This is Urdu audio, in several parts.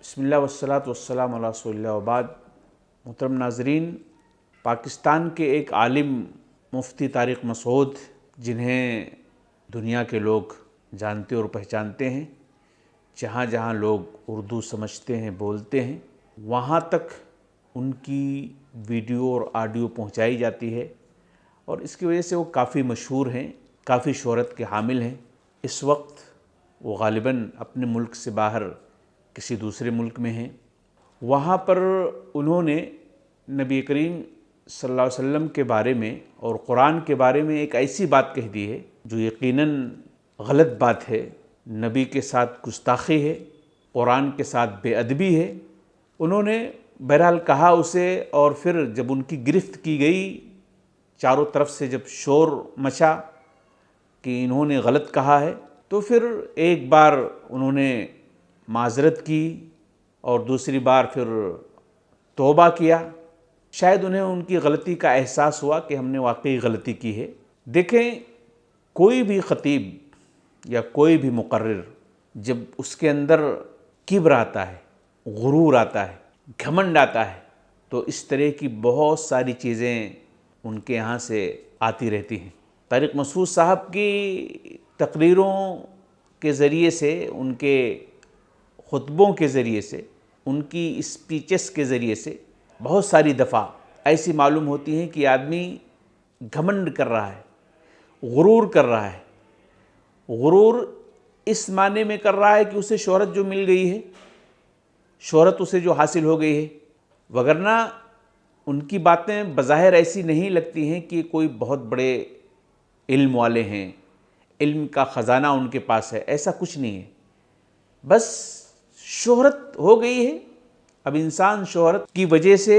بسم اللہ والصلاۃ والسلام علی رسول اللہ وبعد۔ محترم ناظرین، پاکستان کے ایک عالم مفتی طارق مسعود، جنہیں دنیا کے لوگ جانتے اور پہچانتے ہیں، جہاں جہاں لوگ اردو سمجھتے ہیں، بولتے ہیں، وہاں تک ان کی ویڈیو اور آڈیو پہنچائی جاتی ہے، اور اس کی وجہ سے وہ کافی مشہور ہیں، کافی شہرت کے حامل ہیں۔ اس وقت وہ غالباً اپنے ملک سے باہر کسی دوسرے ملک میں ہیں۔ وہاں پر انہوں نے نبی کریم صلی اللہ علیہ وسلم کے بارے میں اور قرآن کے بارے میں ایک ایسی بات کہہ دی ہے جو یقیناً غلط بات ہے، نبی کے ساتھ گستاخی ہے، قرآن کے ساتھ بے ادبی ہے۔ انہوں نے بہرحال کہا اسے، اور پھر جب ان کی گرفت کی گئی، چاروں طرف سے جب شور مچا کہ انہوں نے غلط کہا ہے، تو پھر ایک بار انہوں نے معذرت کی اور دوسری بار پھر توبہ کیا۔ شاید انہیں ان کی غلطی کا احساس ہوا کہ ہم نے واقعی غلطی کی ہے۔ دیکھیں، کوئی بھی خطیب یا کوئی بھی مقرر جب اس کے اندر کبر آتا ہے، غرور آتا ہے، گھمنڈ آتا ہے، تو اس طرح کی بہت ساری چیزیں ان کے یہاں سے آتی رہتی ہیں۔ طارق مسعود صاحب کی تقریروں کے ذریعے سے، ان کے خطبوں کے ذریعے سے، ان کی اسپیچز کے ذریعے سے بہت ساری دفعہ ایسی معلوم ہوتی ہیں کہ آدمی گھمنڈ کر رہا ہے، غرور کر رہا ہے۔ غرور اس معنی میں کر رہا ہے کہ اسے شہرت جو مل گئی ہے، شہرت اسے جو حاصل ہو گئی ہے، وگرنہ ان کی باتیں بظاہر ایسی نہیں لگتی ہیں کہ کوئی بہت بڑے علم والے ہیں، علم کا خزانہ ان کے پاس ہے، ایسا کچھ نہیں ہے۔ بس شہرت ہو گئی ہے۔ اب انسان شہرت کی وجہ سے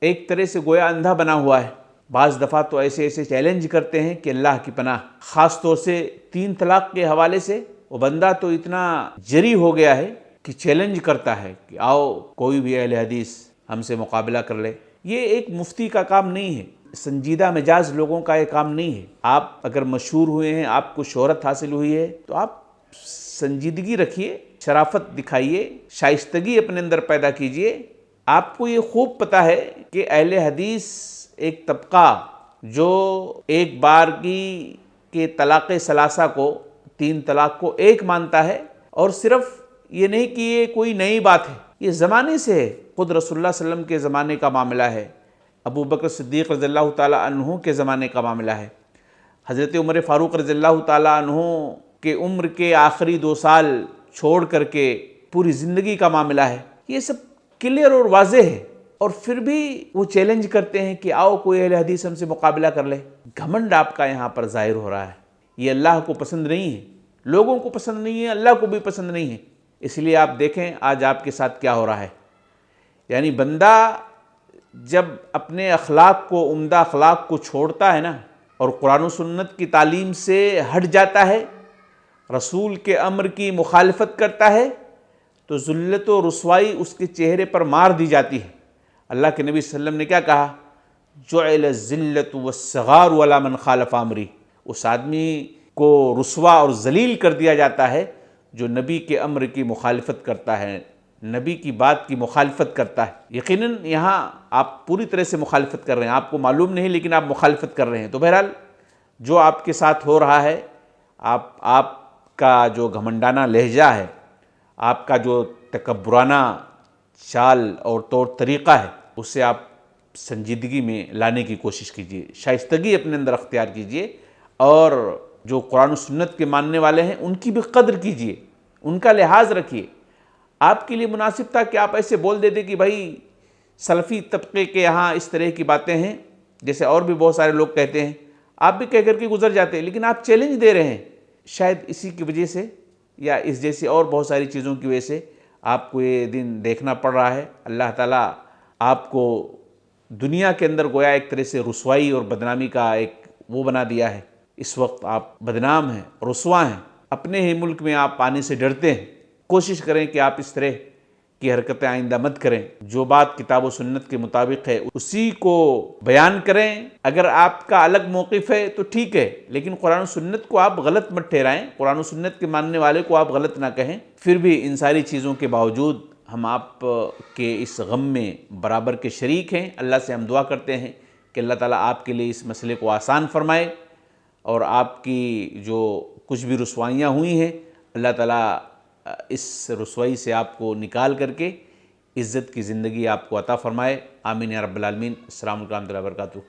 ایک طرح سے گویا اندھا بنا ہوا ہے۔ بعض دفعہ تو ایسے چیلنج کرتے ہیں کہ اللہ کی پناہ، خاص طور سے 3 طلاق کے حوالے سے وہ بندہ تو اتنا جری ہو گیا ہے کہ چیلنج کرتا ہے کہ آؤ کوئی بھی اہل حدیث ہم سے مقابلہ کر لے۔ یہ ایک مفتی کا کام نہیں ہے، سنجیدہ مزاج لوگوں کا یہ کام نہیں ہے۔ آپ اگر مشہور ہوئے ہیں، آپ کو شہرت حاصل ہوئی ہے، تو آپ سنجیدگی رکھیے، شرافت دکھائیے، شائستگی اپنے اندر پیدا کیجیے۔ آپ کو یہ خوب پتہ ہے کہ اہل حدیث ایک طبقہ جو ایک بار کے طلاق ثلاثہ کو، 3 طلاق کو ایک مانتا ہے، اور صرف یہ نہیں کہ یہ کوئی نئی بات ہے، یہ زمانے سے ہے، خود رسول اللہ صلی اللہ علیہ وسلم کے زمانے کا معاملہ ہے، ابو بکر صدیق رضی اللہ تعالیٰ عنہ کے زمانے کا معاملہ ہے، حضرت عمر فاروق رضی اللہ تعالیٰ عنہ کے عمر کے آخری 2 سال چھوڑ کر کے پوری زندگی کا معاملہ ہے۔ یہ سب کلیئر اور واضح ہے، اور پھر بھی وہ چیلنج کرتے ہیں کہ آؤ کوئی اہل حدیث ہم سے مقابلہ کر لے۔ گھمنڈ آپ کا یہاں پر ظاہر ہو رہا ہے۔ یہ اللہ کو پسند نہیں ہے، لوگوں کو پسند نہیں ہے، اللہ کو بھی پسند نہیں ہے۔ اس لیے آپ دیکھیں آج آپ کے ساتھ کیا ہو رہا ہے۔ یعنی بندہ جب اپنے اخلاق کو، عمدہ اخلاق کو چھوڑتا ہے نا، اور قرآن و سنت کی تعلیم سے ہٹ جاتا ہے، رسول کے امر کی مخالفت کرتا ہے، تو ذلت و رسوائی اس کے چہرے پر مار دی جاتی ہے۔ اللہ کے نبی صلی اللہ علیہ وسلم نے کیا کہا؟ جعل الذلۃ والصغار علی من خالف امری۔ اس آدمی کو رسوا اور ذلیل کر دیا جاتا ہے جو نبی کے امر کی مخالفت کرتا ہے، نبی کی بات کی مخالفت کرتا ہے۔ یقیناً یہاں آپ پوری طرح سے مخالفت کر رہے ہیں، آپ کو معلوم نہیں لیکن آپ مخالفت کر رہے ہیں۔ تو بہرحال جو آپ کے ساتھ ہو رہا ہے، آپ کا جو گھمنڈانہ لہجہ ہے، آپ کا جو تکبرانہ چال اور طور طریقہ ہے، اسے آپ سنجیدگی میں لانے کی کوشش کیجیے، شائستگی اپنے اندر اختیار کیجیے، اور جو قرآن و سنت کے ماننے والے ہیں ان کی بھی قدر کیجیے، ان کا لحاظ رکھیے۔ آپ کے لیے مناسب تھا کہ آپ ایسے بول دیتے کہ بھائی سلفی طبقے کے یہاں اس طرح کی باتیں ہیں، جیسے اور بھی بہت سارے لوگ کہتے ہیں، آپ بھی کہہ کر کے گزر جاتے ہیں، لیکن آپ چیلنج دے رہے ہیں۔ شاید اسی کی وجہ سے یا اس جیسی اور بہت ساری چیزوں کی وجہ سے آپ کو یہ دن دیکھنا پڑ رہا ہے۔ اللہ تعالیٰ آپ کو دنیا کے اندر گویا ایک طرح سے رسوائی اور بدنامی کا ایک وہ بنا دیا ہے۔ اس وقت آپ بدنام ہیں، رسوا ہیں، اپنے ہی ملک میں آپ آنے سے ڈرتے ہیں۔ کوشش کریں کہ آپ اس طرح کی حرکتیں آئندہ مت کریں۔ جو بات کتاب و سنت کے مطابق ہے اسی کو بیان کریں۔ اگر آپ کا الگ موقف ہے تو ٹھیک ہے، لیکن قرآن و سنت کو آپ غلط مت ٹھہرائیں، قرآن و سنت کے ماننے والے کو آپ غلط نہ کہیں۔ پھر بھی ان ساری چیزوں کے باوجود ہم آپ کے اس غم میں برابر کے شریک ہیں۔ اللہ سے ہم دعا کرتے ہیں کہ اللہ تعالیٰ آپ کے لیے اس مسئلے کو آسان فرمائے، اور آپ کی جو کچھ بھی رسوائیاں ہوئی ہیں اللہ تعالیٰ اس رسوائی سے آپ کو نکال کر کے عزت کی زندگی آپ کو عطا فرمائے۔ آمین یا رب العالمین۔ السلام علیکم ورحمۃ اللہ وبرکاتہ۔